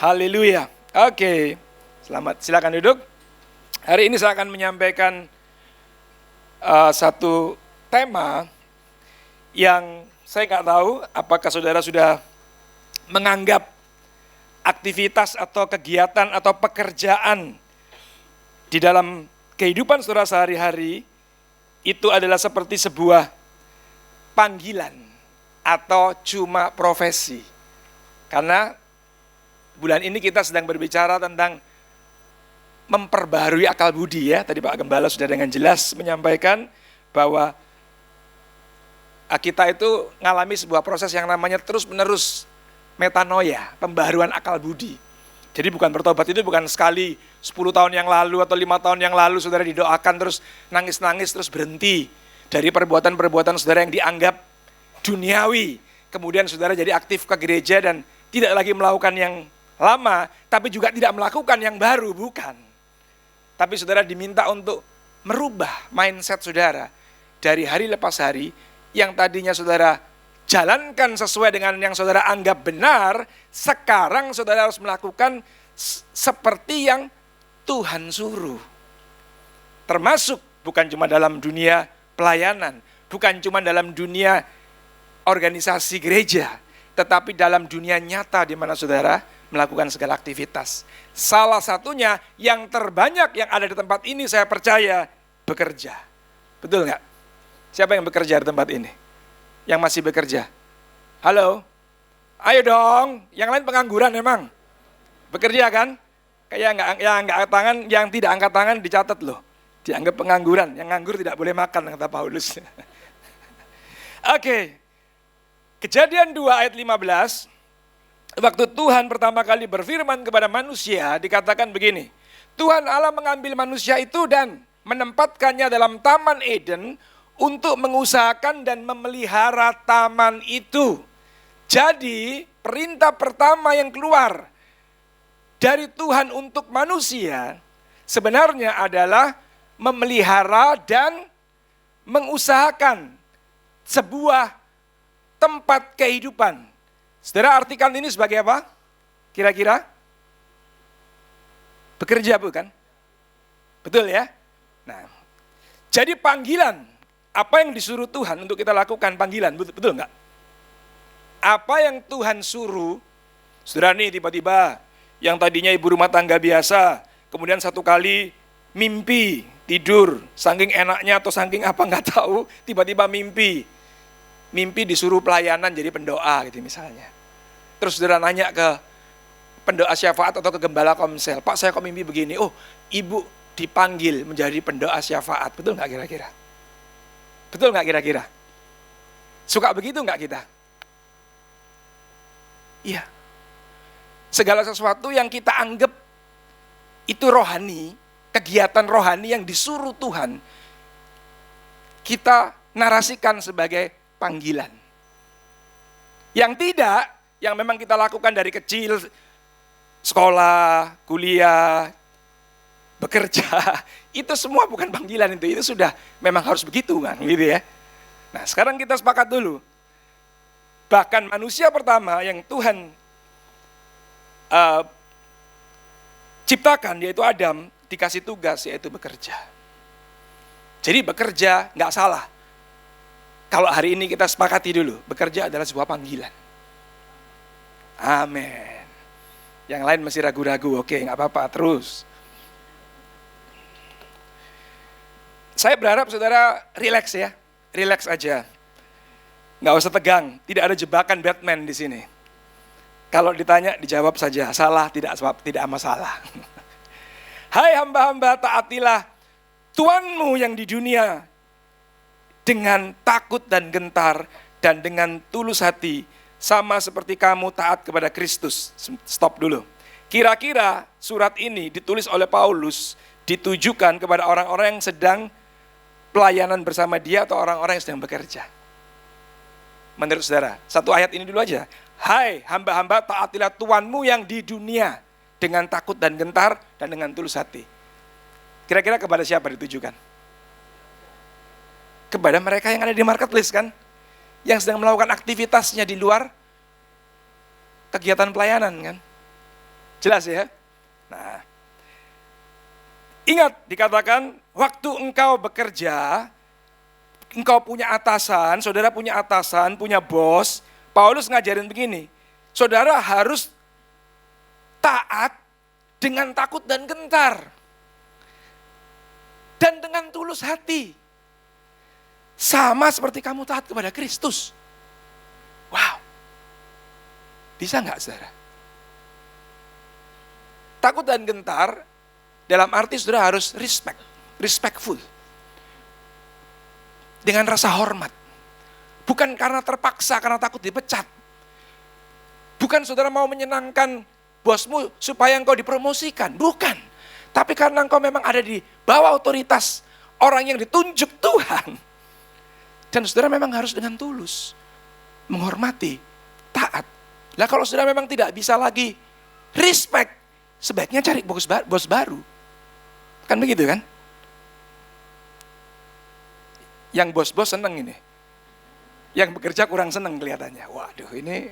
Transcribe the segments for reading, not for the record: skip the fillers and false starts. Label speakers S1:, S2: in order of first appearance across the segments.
S1: Haleluya. Oke, selamat, silakan duduk. Hari ini saya akan menyampaikan satu tema yang saya nggak tahu apakah saudara sudah menganggap aktivitas atau kegiatan atau pekerjaan di dalam kehidupan saudara sehari-hari itu adalah seperti sebuah panggilan atau cuma profesi. Karena bulan ini kita sedang berbicara tentang memperbarui akal budi ya. Tadi Pak Gembala sudah dengan jelas menyampaikan bahwa kita itu ngalami sebuah proses yang namanya terus-menerus metanoia, pembaharuan akal budi. Jadi bukan bertobat itu bukan sekali 10 tahun yang lalu atau 5 tahun yang lalu saudara didoakan terus nangis-nangis terus berhenti dari perbuatan-perbuatan saudara yang dianggap duniawi. Kemudian saudara jadi aktif ke gereja dan tidak lagi melakukan yang lama, tapi juga tidak melakukan yang baru, bukan. Tapi saudara diminta untuk merubah mindset saudara dari hari lepas hari yang tadinya saudara jalankan sesuai dengan yang saudara anggap benar, sekarang saudara harus melakukan seperti yang Tuhan suruh. Termasuk bukan cuma dalam dunia pelayanan, bukan cuma dalam dunia organisasi gereja, tetapi dalam dunia nyata di mana saudara melakukan segala aktivitas. Salah satunya yang terbanyak yang ada di tempat ini saya percaya bekerja. Betul nggak? Siapa yang bekerja di tempat ini? Yang masih bekerja? Halo? Ayo dong, yang lain pengangguran emang. Bekerja kan? Kayak yang angkat tangan, yang tidak angkat tangan dicatat loh. Dianggap pengangguran, yang nganggur tidak boleh makan kata Paulus. Oke. Kejadian 2 ayat 15, waktu Tuhan pertama kali berfirman kepada manusia, dikatakan begini, Tuhan Allah mengambil manusia itu dan menempatkannya dalam Taman Eden untuk mengusahakan dan memelihara taman itu. Jadi perintah pertama yang keluar dari Tuhan untuk manusia sebenarnya adalah memelihara dan mengusahakan sebuah tempat kehidupan. Saudara artikan ini sebagai apa? Kira-kira? Bekerja bukan? Betul ya? Nah, jadi panggilan, apa yang disuruh Tuhan untuk kita lakukan panggilan, betul enggak? Apa yang Tuhan suruh, saudara nih tiba-tiba yang tadinya ibu rumah tangga biasa, kemudian satu kali mimpi, tidur, saking enaknya atau saking apa enggak tahu, tiba-tiba mimpi disuruh pelayanan jadi pendoa gitu misalnya. Terus saudara nanya ke pendoa syafaat atau ke gembala komsel, Pak saya kok mimpi begini, oh ibu dipanggil menjadi pendoa syafaat, betul nggak kira-kira? Betul nggak kira-kira? Suka begitu nggak kita? Iya. Segala sesuatu yang kita anggap itu rohani, kegiatan rohani yang disuruh Tuhan, kita narasikan sebagai panggilan. Yang tidak, yang memang kita lakukan dari kecil, sekolah, kuliah, bekerja, itu semua bukan panggilan itu sudah memang harus begitu kan, gitu ya. Nah sekarang kita sepakat dulu, bahkan manusia pertama yang Tuhan ciptakan yaitu Adam dikasih tugas yaitu bekerja. Jadi bekerja nggak salah. Kalau hari ini kita sepakati dulu, bekerja adalah sebuah panggilan. Amin. Yang lain masih ragu-ragu, oke nggak apa-apa terus. Saya berharap saudara rileks ya, rileks aja. Nggak usah tegang, tidak ada jebakan Batman di sini. Kalau ditanya dijawab saja, salah tidak masalah. Hai hamba-hamba taatilah Tuanmu yang di dunia dengan takut dan gentar dan dengan tulus hati sama seperti kamu taat kepada Kristus. Stop dulu. Kira-kira surat ini ditulis oleh Paulus ditujukan kepada orang-orang yang sedang pelayanan bersama dia atau orang-orang yang sedang bekerja. Menurut saudara, satu ayat ini dulu aja. Hai hamba-hamba taatilah Tuanmu yang di dunia dengan takut dan gentar dan dengan tulus hati. Kira-kira kepada siapa ditujukan? Kepada mereka yang ada di marketplace kan? Yang sedang melakukan aktivitasnya di luar kegiatan pelayanan kan? Jelas ya? Nah, ingat dikatakan waktu engkau bekerja, engkau punya atasan, saudara punya atasan, punya bos. Paulus ngajarin begini, saudara harus taat dengan takut dan gentar. Dan dengan tulus hati. Sama seperti kamu taat kepada Kristus. Wow. Bisa nggak saudara? Takut dan gentar, dalam arti saudara harus respectful. Dengan rasa hormat. Bukan karena terpaksa, karena takut dipecat. Bukan saudara mau menyenangkan bosmu supaya engkau dipromosikan. Bukan. Tapi karena engkau memang ada di bawah otoritas orang yang ditunjuk Tuhan. Dan saudara memang harus dengan tulus. Menghormati, taat. Lah kalau saudara memang tidak bisa lagi respect, sebaiknya cari bos baru. Kan begitu kan? Yang bos-bos seneng ini. Yang bekerja kurang seneng kelihatannya. Waduh ini,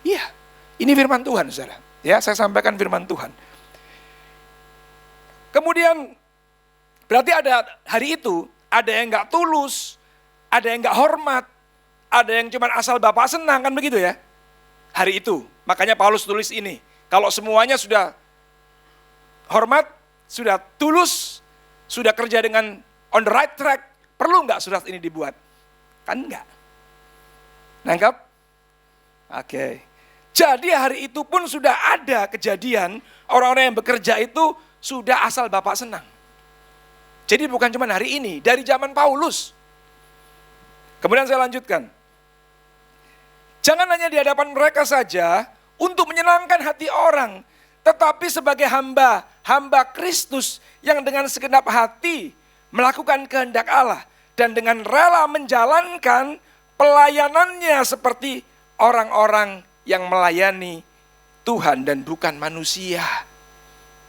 S1: iya. Ini firman Tuhan saudara. Ya saya sampaikan firman Tuhan. Kemudian berarti ada hari itu, ada yang gak tulus, ada yang gak hormat, ada yang cuma asal bapak senang, kan begitu ya? Hari itu, makanya Paulus tulis ini. Kalau semuanya sudah hormat, sudah tulus, sudah kerja dengan on the right track, perlu nggak surat ini dibuat? Kan enggak. Nangkap? Oke. Jadi hari itu pun sudah ada kejadian, orang-orang yang bekerja itu sudah asal bapak senang. Jadi bukan cuma hari ini, dari zaman Paulus. Kemudian saya lanjutkan. Jangan hanya di hadapan mereka saja untuk menyenangkan hati orang, tetapi sebagai hamba Kristus yang dengan segenap hati melakukan kehendak Allah dan dengan rela menjalankan pelayanannya seperti orang-orang yang melayani Tuhan dan bukan manusia.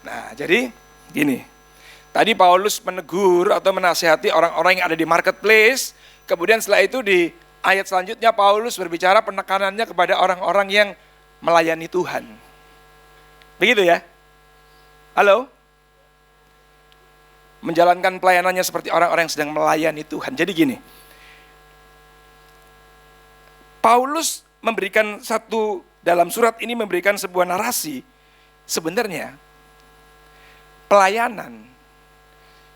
S1: Nah, jadi gini. Tadi Paulus menegur atau menasihati orang-orang yang ada di marketplace, kemudian setelah itu di ayat selanjutnya Paulus berbicara penekanannya kepada orang-orang yang melayani Tuhan. Begitu ya? Halo? Menjalankan pelayanannya seperti orang-orang yang sedang melayani Tuhan. Jadi gini, Paulus memberikan dalam surat ini memberikan sebuah narasi. Sebenarnya pelayanan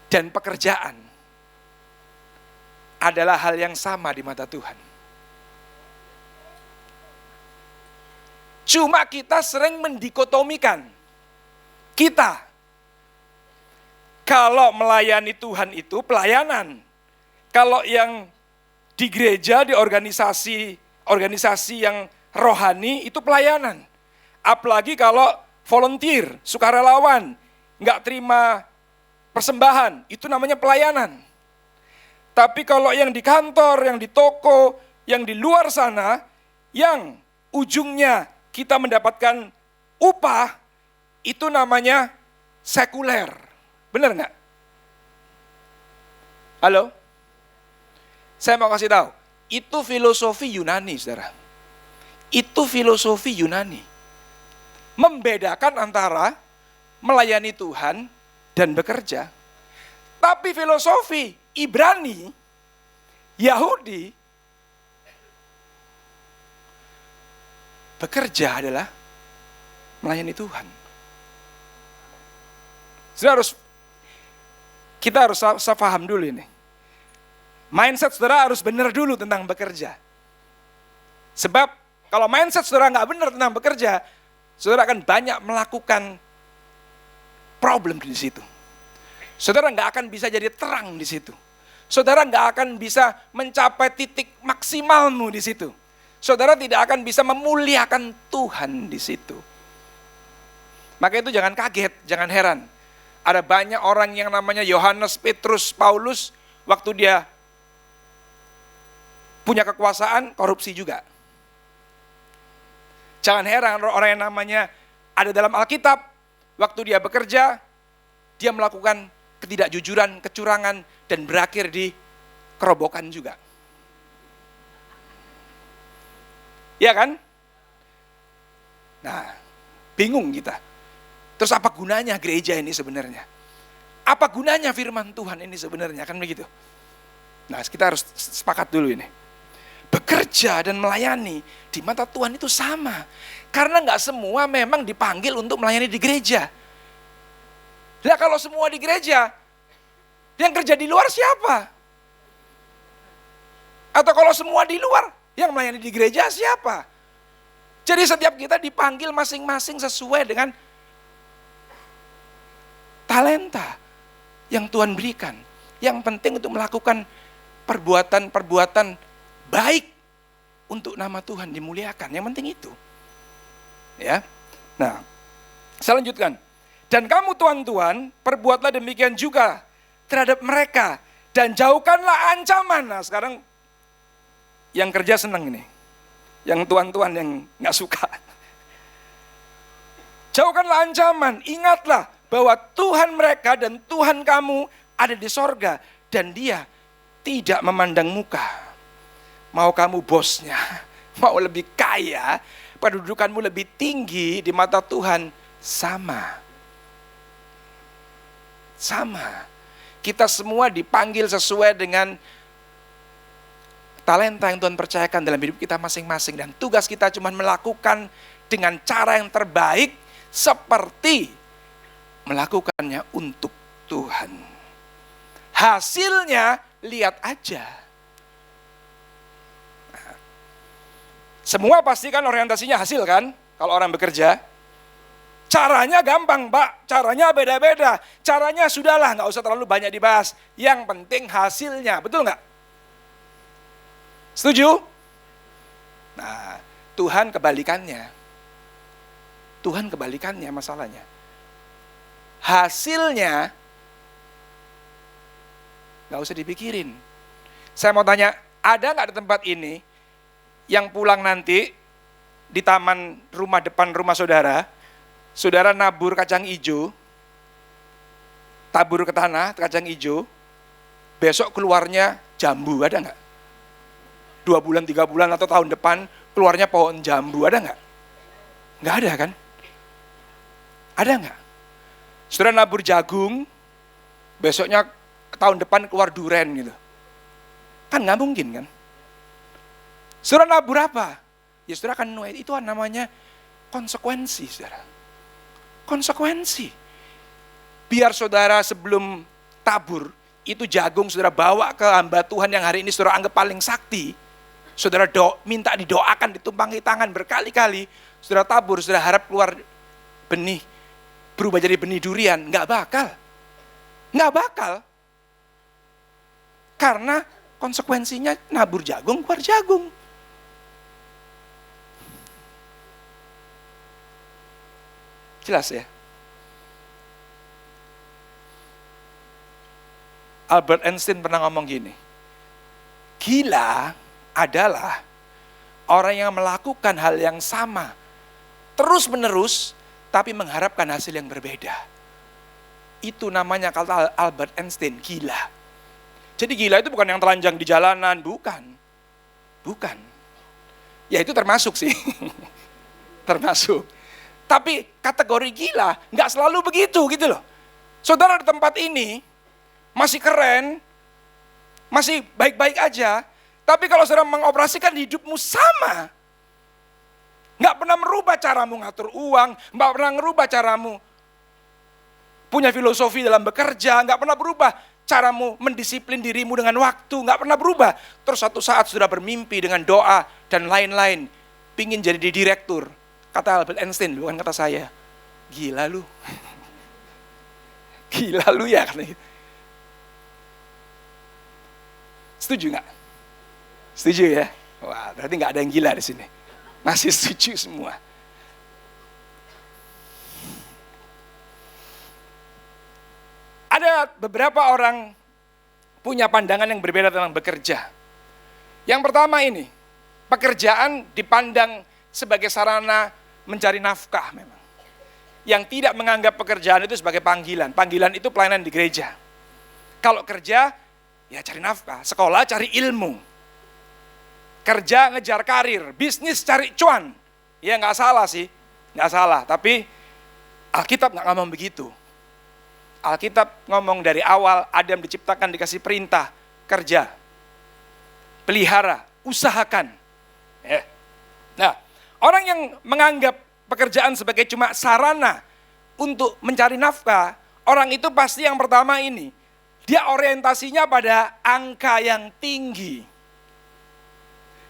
S1: dan pekerjaan adalah hal yang sama di mata Tuhan. Cuma kita sering mendikotomikan. Kita, kalau melayani Tuhan itu pelayanan. Kalau yang di gereja, di organisasi yang rohani itu pelayanan. Apalagi kalau volunteer, sukarelawan, nggak terima persembahan, itu namanya pelayanan. Tapi kalau yang di kantor, yang di toko, yang di luar sana, yang ujungnya kita mendapatkan upah, itu namanya sekuler. Benar nggak? Halo? Saya mau kasih tahu, itu filosofi Yunani, saudara. Itu filosofi Yunani. Membedakan antara melayani Tuhan dan bekerja. Tapi filosofi Ibrani, Yahudi, bekerja adalah melayani Tuhan. Kita harus paham dulu ini. Mindset saudara harus benar dulu tentang bekerja. Sebab kalau mindset saudara nggak benar tentang bekerja, saudara akan banyak melakukan problem di situ. Saudara nggak akan bisa jadi terang di situ. Saudara nggak akan bisa mencapai titik maksimalmu di situ. Saudara tidak akan bisa memuliakan Tuhan di situ. Maka itu jangan kaget, jangan heran. Ada banyak orang yang namanya Yohanes, Petrus, Paulus, waktu dia punya kekuasaan, korupsi juga. Jangan heran orang yang namanya ada dalam Alkitab, waktu dia bekerja, dia melakukan ketidakjujuran, kecurangan, dan berakhir di kerobokan juga. Ya kan? Nah, Bingung kita. Terus apa gunanya gereja ini sebenarnya? Apa gunanya firman Tuhan ini sebenarnya? Kan begitu. Nah, kita harus sepakat dulu ini. Bekerja dan melayani di mata Tuhan itu sama. Karena nggak semua memang dipanggil untuk melayani di gereja. Nah, kalau semua di gereja, yang kerja di luar siapa? Atau kalau semua di luar, yang melayani di gereja siapa? Jadi setiap kita dipanggil masing-masing sesuai dengan talenta yang Tuhan berikan. Yang penting untuk melakukan perbuatan-perbuatan baik untuk nama Tuhan dimuliakan. Yang penting itu. Ya. Nah, saya lanjutkan. Dan kamu tuan-tuan, perbuatlah demikian juga terhadap mereka dan jauhkanlah ancaman. Nah, sekarang yang kerja senang ini. Yang tuan-tuan yang enggak suka. Jauhkanlah ancaman, ingatlah bahwa Tuhan mereka dan Tuhan kamu ada di sorga dan Dia tidak memandang muka. Mau kamu bosnya, mau lebih kaya, kedudukanmu lebih tinggi di mata Tuhan, sama. Sama. Kita semua dipanggil sesuai dengan talenta yang Tuhan percayakan dalam hidup kita masing-masing. Dan tugas kita cuma melakukan dengan cara yang terbaik seperti melakukannya untuk Tuhan. Hasilnya lihat aja. Semua pasti kan orientasinya hasil kan, kalau orang bekerja. Caranya gampang, Pak. Caranya beda-beda. Caranya sudahlah, nggak usah terlalu banyak dibahas. Yang penting hasilnya, betul nggak? Setuju? Nah, Tuhan kebalikannya. Tuhan kebalikannya masalahnya. Hasilnya nggak usah dipikirin. Saya mau tanya, ada nggak di tempat ini yang pulang nanti di taman rumah depan rumah saudara, saudara nabur kacang hijau, tabur ke tanah kacang hijau, besok keluarnya jambu, ada nggak? 2 bulan, 3 bulan atau tahun depan keluarnya pohon jambu, ada nggak? Nggak ada kan? Ada nggak? Saudara nabur jagung, besoknya tahun depan keluar duren gitu. Kan nggak mungkin kan? Saudara nabur apa? Ya saudara akan nuai, itu namanya konsekuensi saudara. Konsekuensi. Biar saudara sebelum tabur, itu jagung saudara bawa ke hamba Tuhan yang hari ini saudara anggap paling sakti. Saudara minta didoakan, ditumpangi tangan berkali-kali. Saudara tabur, saudara harap keluar benih, berubah jadi benih durian. Nggak bakal. Nggak bakal. Karena konsekuensinya nabur jagung, keluar jagung. Jelas ya? Albert Einstein pernah ngomong gini, gila adalah orang yang melakukan hal yang sama terus-menerus tapi mengharapkan hasil yang berbeda. Itu namanya kata Albert Einstein, gila. Jadi gila itu bukan yang telanjang di jalanan, bukan. Bukan. Ya itu termasuk sih. Termasuk. Tapi kategori gila nggak selalu begitu gitu loh. Saudara di tempat ini masih keren, masih baik-baik aja, tapi kalau saudara mengoperasikan hidupmu sama, nggak pernah merubah caramu ngatur uang, nggak pernah merubah caramu punya filosofi dalam bekerja, nggak pernah berubah caramu mendisiplin dirimu dengan waktu, nggak pernah berubah. Terus suatu saat sudah bermimpi dengan doa dan lain-lain, pingin jadi direktur. Kata Albert Einstein, bukan kata saya. Gila lu. Gila lu ya. Setuju nggak? Setuju ya? Wah, berarti nggak ada yang gila di sini. Masih setuju semua. Ada beberapa orang punya pandangan yang berbeda tentang bekerja. Yang pertama ini, pekerjaan dipandang sebagai sarana mencari nafkah memang. Yang tidak menganggap pekerjaan itu sebagai panggilan. Panggilan itu pelayanan di gereja. Kalau kerja, ya cari nafkah. Sekolah cari ilmu. Kerja ngejar karir. Bisnis cari cuan. Ya nggak salah sih. Nggak salah, tapi Alkitab nggak ngomong begitu. Alkitab ngomong dari awal Adam diciptakan dikasih perintah, kerja, pelihara, usahakan. Ya. Nah, orang yang menganggap pekerjaan sebagai cuma sarana untuk mencari nafkah, orang itu pasti yang pertama ini, dia orientasinya pada angka yang tinggi.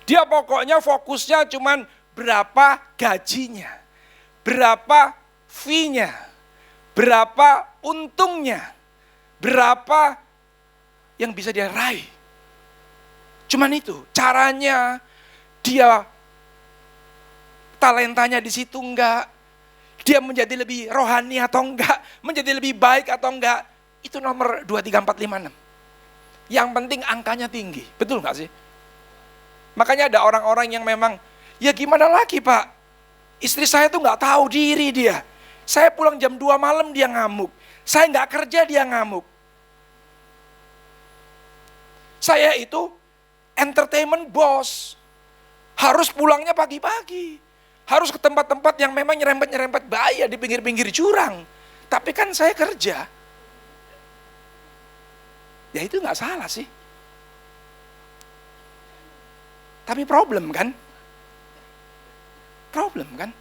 S1: Dia pokoknya fokusnya cuman berapa gajinya, berapa fee-nya, berapa untungnya, berapa yang bisa dia raih. Cuman itu, caranya, dia talentanya di situ enggak, dia menjadi lebih rohani atau enggak, menjadi lebih baik atau enggak, itu nomor 2, 3, 4, 5, 6. Yang penting angkanya tinggi, betul enggak sih? Makanya ada orang-orang yang memang, ya gimana lagi Pak, istri saya tuh enggak tahu diri dia. Saya pulang jam 2 malam dia ngamuk, saya enggak kerja dia ngamuk. Saya itu entertainment boss, harus pulangnya pagi-pagi, harus ke tempat-tempat yang memang nyerempet-nyerempet bahaya di pinggir-pinggir jurang. Tapi kan saya kerja. Ya itu nggak salah sih. Tapi problem kan? Problem kan?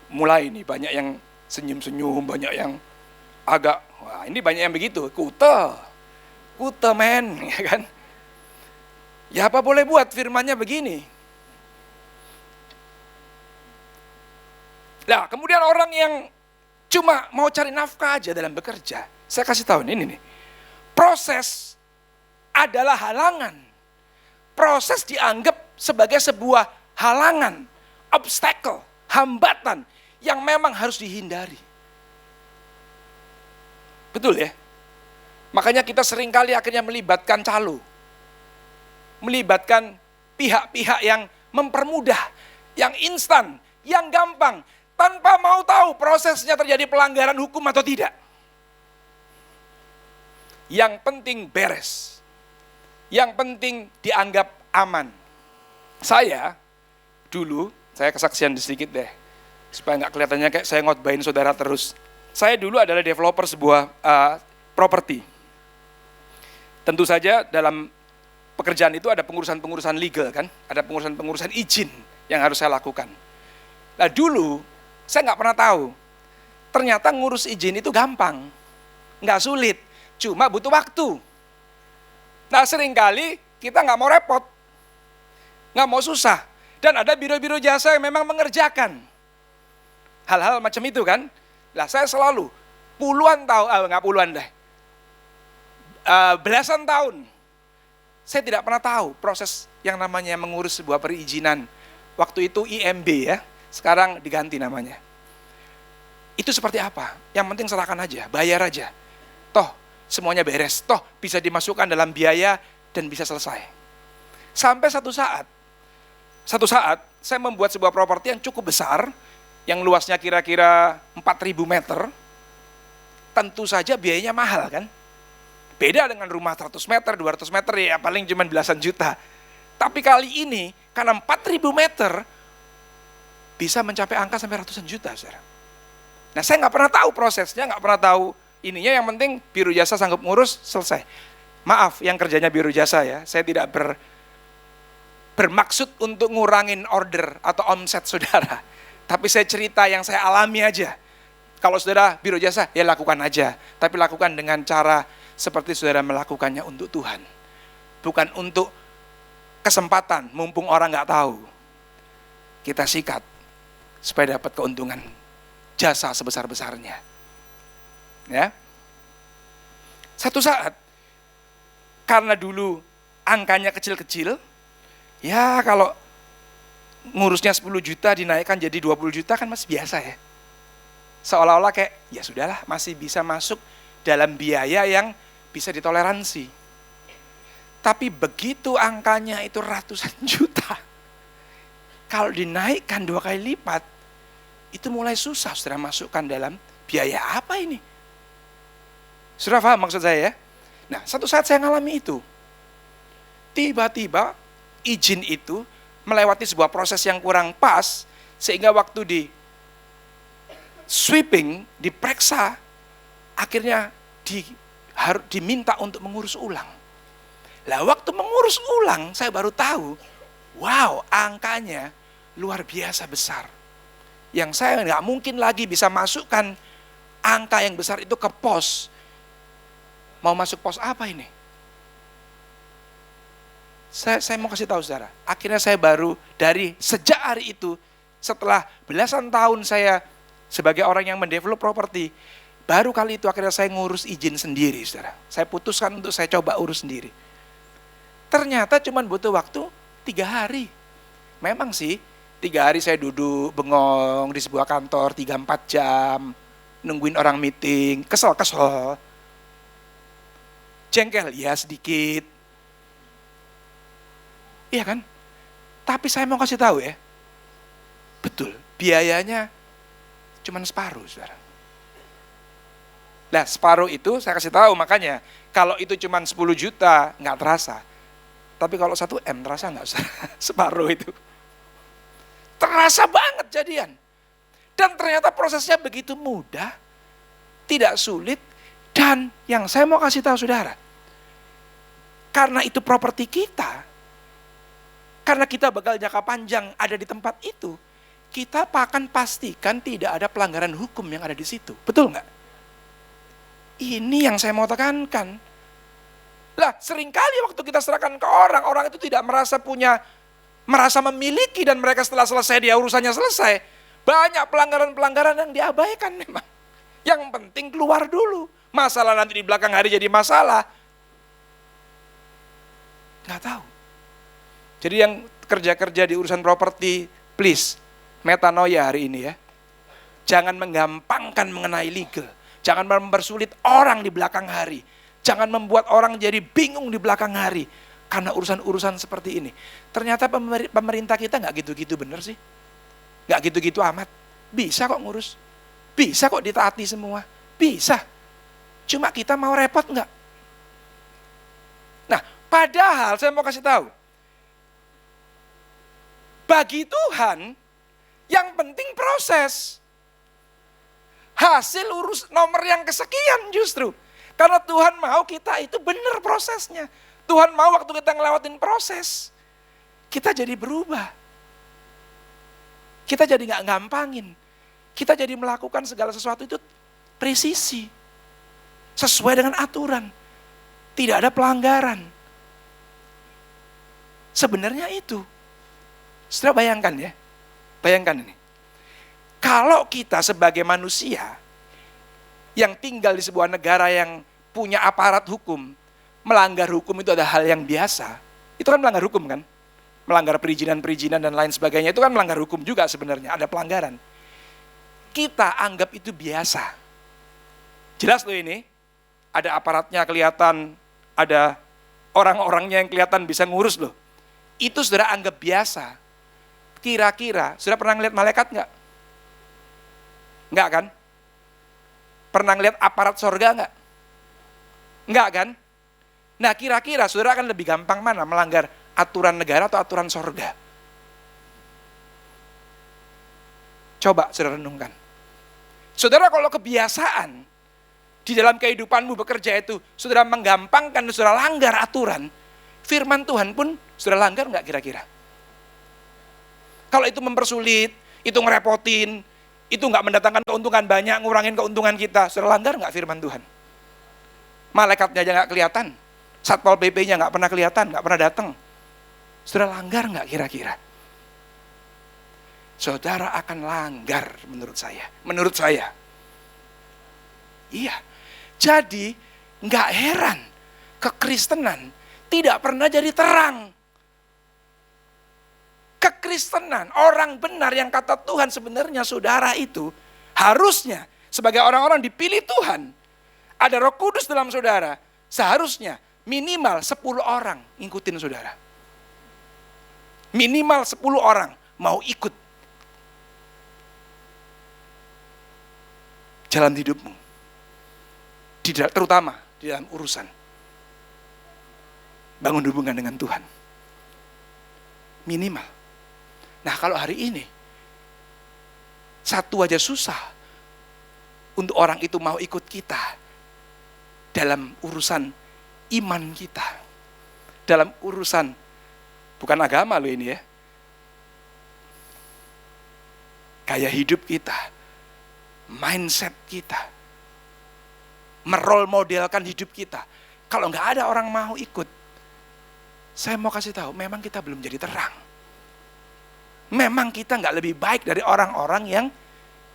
S1: Mulai nih banyak yang senyum-senyum, banyak yang agak, wah ini banyak yang begitu, kute men, ya kan? Ya apa boleh buat, firmannya begini. Nah, kemudian orang yang cuma mau cari nafkah aja dalam bekerja, saya kasih tahu ini nih. Proses adalah halangan. Proses dianggap sebagai sebuah halangan, obstacle, hambatan yang memang harus dihindari. Betul ya? Makanya kita seringkali akhirnya melibatkan calo. Melibatkan pihak-pihak yang mempermudah, yang instan, yang gampang, tanpa mau tahu prosesnya terjadi pelanggaran hukum atau tidak. Yang penting beres. Yang penting dianggap aman. Saya dulu, saya kesaksian sedikit deh, supaya nggak kelihatannya kayak saya ngotbahin saudara terus. Saya dulu adalah developer sebuah properti. Tentu saja dalam pekerjaan itu ada pengurusan-pengurusan legal kan, ada pengurusan-pengurusan izin yang harus saya lakukan. Nah dulu saya nggak pernah tahu, ternyata ngurus izin itu gampang, nggak sulit, cuma butuh waktu. Nah seringkali kita nggak mau repot, nggak mau susah, dan ada biro-biro jasa yang memang mengerjakan hal-hal macam itu kan. Lah saya selalu puluhan tahun, nggak puluhan deh, belasan tahun, saya tidak pernah tahu proses yang namanya mengurus sebuah perizinan. Waktu itu IMB ya, sekarang diganti namanya. Itu seperti apa? Yang penting serahkan aja, bayar aja. Toh semuanya beres, toh bisa dimasukkan dalam biaya dan bisa selesai. Sampai satu saat saya membuat sebuah properti yang cukup besar, yang luasnya kira-kira 4.000 meter, tentu saja biayanya mahal kan. Beda dengan rumah 100 meter, 200 meter ya paling cuma belasan juta. Tapi kali ini karena 4.000 meter bisa mencapai angka sampai ratusan juta, saudara. Nah saya nggak pernah tahu prosesnya, nggak pernah tahu ininya, yang penting biro jasa sanggup ngurus, selesai. Maaf yang kerjanya biro jasa ya, saya tidak bermaksud untuk ngurangin order atau omset saudara. Tapi saya cerita yang saya alami aja. Kalau saudara biro jasa, ya lakukan aja. Tapi lakukan dengan cara seperti saudara melakukannya untuk Tuhan. Bukan untuk kesempatan, mumpung orang nggak tahu. Kita sikat supaya dapat keuntungan jasa sebesar-besarnya. Ya. Satu saat, karena dulu angkanya kecil-kecil, ya kalau ngurusnya 10 juta dinaikkan jadi 20 juta kan masih biasa ya. Seolah-olah kayak ya sudahlah, masih bisa masuk dalam biaya yang bisa ditoleransi. Tapi begitu angkanya itu ratusan juta, kalau dinaikkan 2 kali lipat, itu mulai susah saudara masukkan dalam biaya apa ini. Saudara paham maksud saya ya? Nah satu saat saya ngalami itu. Tiba-tiba izin itu melewati sebuah proses yang kurang pas, Sehingga waktu di sweeping, diperiksa, akhirnya diminta untuk mengurus ulang. Lah waktu mengurus ulang, saya baru tahu, wow, angkanya luar biasa besar. Yang saya nggak mungkin lagi bisa masukkan angka yang besar itu ke pos. Mau masuk pos apa ini? Saya mau kasih tahu saudara, akhirnya saya baru dari sejak hari itu, setelah belasan tahun saya sebagai orang yang mendevelop properti, baru kali itu akhirnya saya ngurus izin sendiri saudara. Saya putuskan untuk saya coba urus sendiri. Ternyata cuma butuh waktu 3 hari. Memang sih 3 hari saya duduk bengong di sebuah kantor 3-4 jam, nungguin orang meeting, kesel. Jengkel, ya sedikit. Iya kan? Tapi saya mau kasih tahu ya, betul, biayanya cuma separuh, saudara. Nah, separuh itu saya kasih tahu, makanya kalau itu cuma 10 juta, nggak terasa. Tapi kalau 1 M terasa nggak, saudara? Separuh itu. Terasa banget jadian. Dan ternyata prosesnya begitu mudah, tidak sulit, dan yang saya mau kasih tahu saudara, karena itu properti kita, karena kita bakal jangka panjang ada di tempat itu, kita akan pastikan tidak ada pelanggaran hukum yang ada di situ. Betul nggak? Ini yang saya mau tekankan. Lah, seringkali waktu kita serahkan ke orang, orang itu tidak merasa memiliki, dan mereka setelah selesai dia urusannya selesai. Banyak pelanggaran-pelanggaran yang diabaikan memang. Yang penting keluar dulu. Masalah nanti di belakang hari jadi masalah. Nggak tahu. Jadi yang kerja-kerja di urusan properti, please, metanoia hari ini ya. Jangan menggampangkan mengenai legal. Jangan mempersulit orang di belakang hari. Jangan membuat orang jadi bingung di belakang hari. Karena urusan-urusan seperti ini. Ternyata pemerintah kita nggak gitu-gitu bener sih. Nggak gitu-gitu amat. Bisa kok ngurus. Bisa kok ditaati semua. Bisa. Cuma kita mau repot nggak? Nah, padahal saya mau kasih tahu. Bagi Tuhan, yang penting proses. Hasil urus nomor yang kesekian justru. Karena Tuhan mau kita itu benar prosesnya. Tuhan mau waktu kita ngelewatin proses, kita jadi berubah. Kita jadi gak gampangin. Kita jadi melakukan segala sesuatu itu presisi. Sesuai dengan aturan. Tidak ada pelanggaran. Sebenarnya itu. Saudara bayangkan ya. Bayangkan ini. Kalau kita sebagai manusia yang tinggal di sebuah negara yang punya aparat hukum, melanggar hukum itu ada hal yang biasa. Itu kan melanggar hukum kan? Melanggar perizinan-perizinan dan lain sebagainya. Itu kan melanggar hukum juga sebenarnya. Ada pelanggaran. Kita anggap itu biasa. Jelas loh ini. Ada aparatnya kelihatan. Ada orang-orangnya yang kelihatan bisa ngurus loh. Itu saudara anggap biasa. Kira-kira, saudara pernah ngeliat malaikat enggak? Enggak kan? Pernah ngeliat aparat sorga enggak? Enggak kan? Nah kira-kira saudara akan lebih gampang mana melanggar aturan negara atau aturan sorga? Coba saudara renungkan. Saudara kalau kebiasaan di dalam kehidupanmu bekerja itu, saudara menggampangkan, saudara langgar aturan, firman Tuhan pun saudara langgar enggak kira-kira? Kalau itu mempersulit, itu ngerepotin, itu enggak mendatangkan keuntungan banyak, ngurangin keuntungan kita, saudara langgar enggak firman Tuhan? Malaikatnya aja enggak kelihatan. Satpol PP-nya nggak pernah kelihatan, nggak pernah datang. Saudara langgar nggak kira-kira? Saudara akan langgar menurut saya. Menurut saya. Iya. Jadi nggak heran kekristenan tidak pernah jadi terang. Kekristenan, orang benar yang kata Tuhan sebenarnya saudara itu harusnya sebagai orang-orang dipilih Tuhan. Ada Roh Kudus dalam saudara. Seharusnya minimal 10 orang ngikutin saudara. Minimal 10 orang mau ikut jalan hidupmu. Terutama di dalam urusan bangun hubungan dengan Tuhan. Minimal. Nah kalau hari ini Satu aja susah untuk orang itu mau ikut kita dalam urusan iman kita. Dalam urusan, bukan agama loh ini ya, gaya hidup kita, mindset kita, merole modelkan hidup kita. Kalau nggak ada orang mau ikut, saya mau kasih tahu, memang kita belum jadi terang. Memang kita nggak lebih baik dari orang-orang yang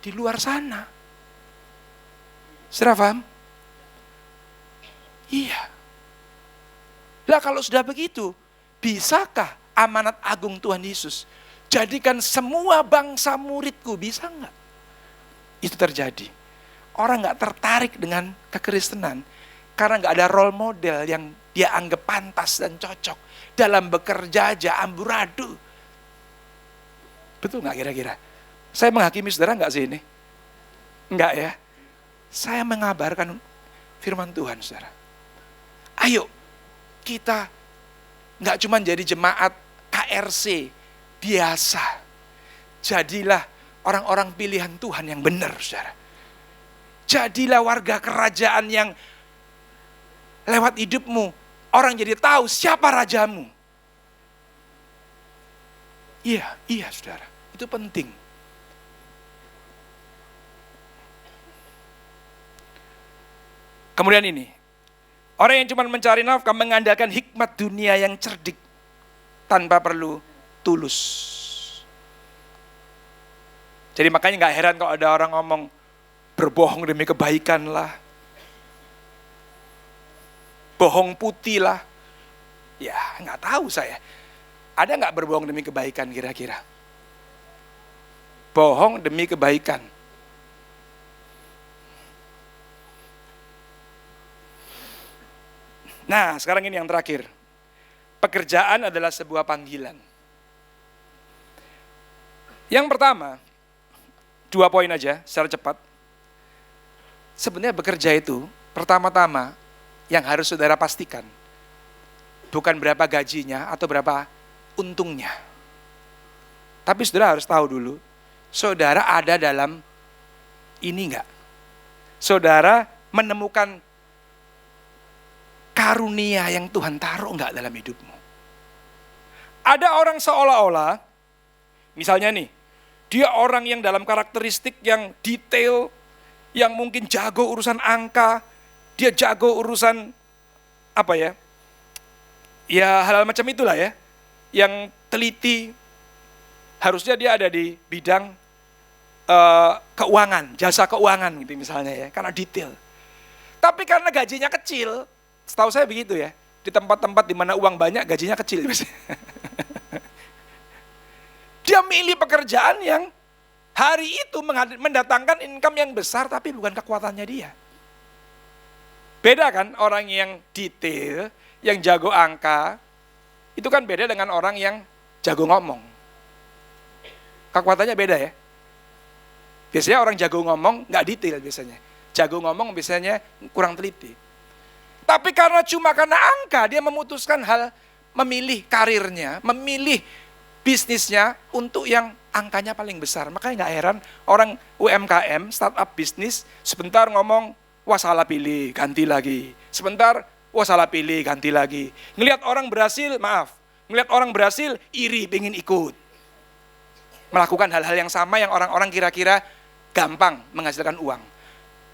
S1: di luar sana. Sudah paham? Iya. Lah kalau sudah begitu, bisakah amanat agung Tuhan Yesus jadikan semua bangsa muridku? Bisa nggak? Itu terjadi. Orang nggak tertarik dengan kekristenan karena nggak ada role model yang dia anggap pantas dan cocok dalam bekerja aja amburadul. Betul nggak kira-kira? Saya menghakimi saudara nggak sih ini? Enggak ya. Saya mengabarkan firman Tuhan saudara. Ayo kita nggak cuma jadi jemaat KRC biasa. Jadilah orang-orang pilihan Tuhan yang benar saudara. Jadilah warga kerajaan yang lewat hidupmu orang jadi tahu siapa rajamu. Iya saudara. Itu penting. Kemudian ini, orang yang cuma mencari nafkah mengandalkan hikmat dunia yang cerdik tanpa perlu tulus. Jadi makanya gak heran kalau ada orang ngomong berbohong demi kebaikan lah. Bohong putih lah. Ya gak tahu saya. Ada gak berbohong demi kebaikan kira-kira? Bohong demi kebaikan. Nah, sekarang ini yang terakhir. Pekerjaan adalah sebuah panggilan. Yang pertama, 2 poin aja secara cepat. Sebenarnya bekerja itu, pertama-tama yang harus saudara pastikan, bukan berapa gajinya atau berapa untungnya. Tapi saudara harus tahu dulu, saudara ada dalam ini enggak? Saudara menemukan karunia yang Tuhan taruh enggak dalam hidupmu? Ada orang seolah-olah, misalnya nih, dia orang yang dalam karakteristik yang detail, yang mungkin jago urusan angka, dia jago urusan apa ya? Ya hal-hal macam itulah ya, yang teliti. Harusnya dia ada di bidang keuangan, jasa keuangan gitu misalnya ya, karena detail. Tapi karena gajinya kecil, setahu saya begitu ya, di tempat-tempat di mana uang banyak gajinya kecil. Dia milih pekerjaan yang hari itu mendatangkan income yang besar tapi bukan kekuatannya dia. Beda kan orang yang detail, yang jago angka, itu kan beda dengan orang yang jago ngomong. Kekuatannya beda ya. Biasanya orang jago ngomong nggak detail biasanya. Jago ngomong biasanya kurang teliti. Tapi cuma karena angka, dia memutuskan memilih karirnya, memilih bisnisnya untuk yang angkanya paling besar. Makanya nggak heran orang UMKM, startup bisnis, sebentar ngomong, wah salah pilih, ganti lagi. Sebentar, wah salah pilih, ganti lagi. Ngelihat orang berhasil, ngelihat orang berhasil, iri, pengen ikut. Melakukan hal-hal yang sama yang orang-orang kira-kira gampang menghasilkan uang.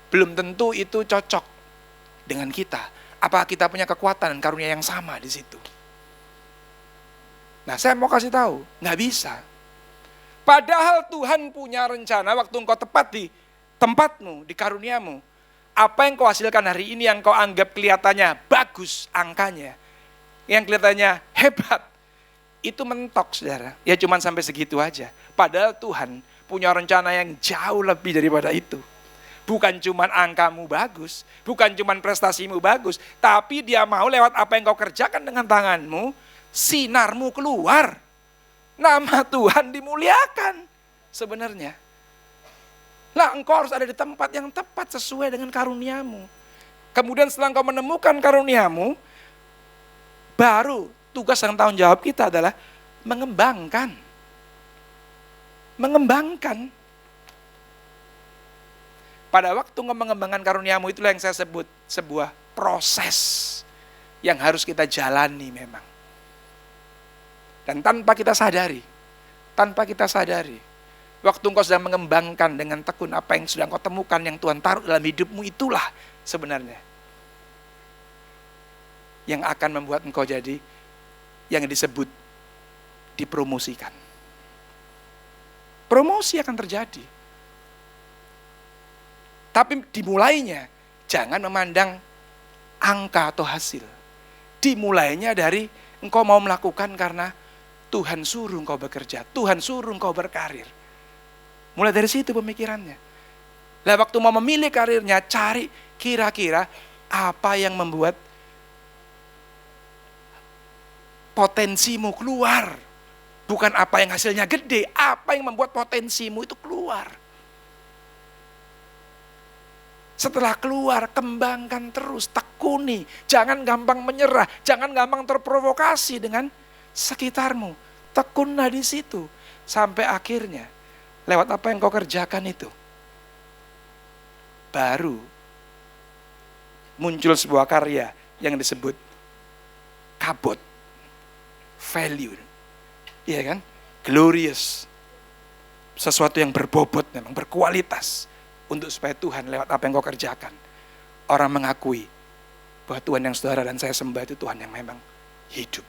S1: Belum tentu itu cocok dengan kita. Apa kita punya kekuatan dan karunia yang sama di situ? Nah, saya mau kasih tahu, nggak bisa. Padahal Tuhan punya rencana waktu engkau tepat di tempatmu, di karuniamu. Apa yang kau hasilkan hari ini yang kau anggap kelihatannya bagus angkanya, yang kelihatannya hebat, itu mentok saudara. Ya cuman sampai segitu aja. Padahal Tuhan punya rencana yang jauh lebih daripada itu. Bukan cuman angkamu bagus, bukan cuman prestasimu bagus, tapi dia mau lewat apa yang kau kerjakan dengan tanganmu, sinarmu keluar. Nama Tuhan dimuliakan sebenarnya. Lah engkau harus ada di tempat yang tepat sesuai dengan karuniamu. Kemudian setelah engkau menemukan karuniamu, baru tugas dan tanggung jawab kita adalah mengembangkan. Pada waktu mengembangkan karuniamu itulah yang saya sebut sebuah proses yang harus kita jalani memang. Dan tanpa kita sadari, waktu engkau sedang mengembangkan dengan tekun apa yang sudah engkau temukan, yang Tuhan taruh dalam hidupmu, itulah sebenarnya yang akan membuat engkau jadi yang disebut dipromosikan. Promosi akan terjadi. Tapi dimulainya jangan memandang angka atau hasil. Dimulainya dari engkau mau melakukan karena Tuhan suruh engkau bekerja, Tuhan suruh engkau berkarir. Mulai dari situ pemikirannya. Lah waktu mau memilih karirnya, cari kira-kira apa yang membuat potensimu keluar. Bukan apa yang hasilnya gede, apa yang membuat potensimu itu keluar. Setelah keluar, kembangkan terus, tekuni. Jangan gampang menyerah, jangan gampang terprovokasi dengan sekitarmu. Tekunlah di situ. Sampai akhirnya, lewat apa yang kau kerjakan itu, baru muncul sebuah karya yang disebut kabot. Value. Iya kan? Glorious. Sesuatu yang berbobot memang, berkualitas. Untuk supaya Tuhan lewat apa yang kau kerjakan, orang mengakui bahwa Tuhan yang saudara dan saya sembah itu Tuhan yang memang hidup.